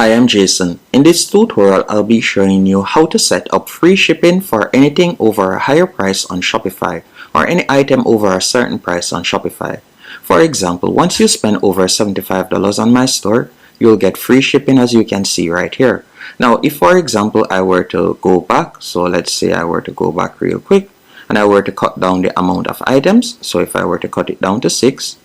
Hi, I'm Jason. In this tutorial, I'll be showing you how to set up free shipping for anything over a higher price on Shopify or any item over a certain price on Shopify. For example, once you spend over $75 on my store, you'll get free shipping as you can see right here. Now, if for example, I were to go back, so let's say I were to go back real quick and I were to cut down the amount of items. So if I were to cut it down to 6,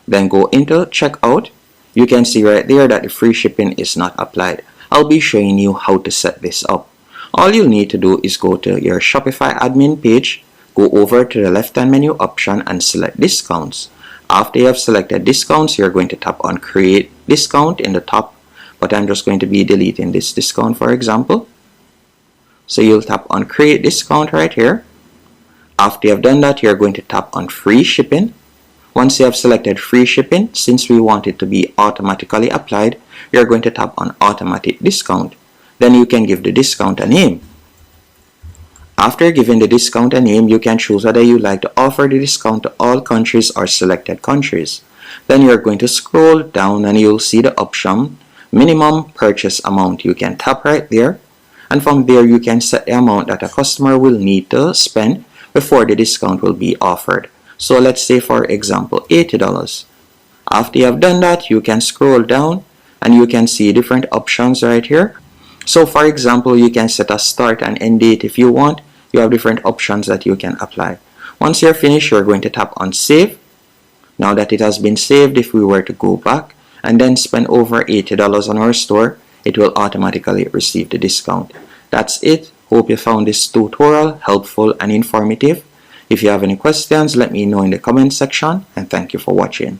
then go into checkout, you can see right there that the free shipping is not applied. I'll be showing you how to set this up. All you'll need to do is go to your Shopify admin page, go over to the left hand menu option and select discounts. After you have selected discounts, you're going to tap on create discount in the top, but I'm just going to be deleting this discount for example. So you'll tap on create discount right here. After you have done that, you're going to tap on free shipping. Once you have selected free shipping, since we want it to be automatically applied, you're going to tap on automatic discount. Then you can give the discount a name. After giving the discount a name, you can choose whether you like to offer the discount to all countries or selected countries. Then you're going to scroll down and you'll see the option minimum purchase amount. You can tap right there, and from there you can set the amount that a customer will need to spend before the discount will be offered. So let's say for example $80. After you have done that, you can scroll down and you can see different options right here. So for example, you can set a start and end date if you want. You have different options that you can apply. Once you're finished, you're going to tap on save. Now that it has been saved, if we were to go back and then spend over $80 on our store, it will automatically receive the discount. That's it. Hope you found this tutorial helpful and informative. If you have any questions, let me know in the comment section, and thank you for watching.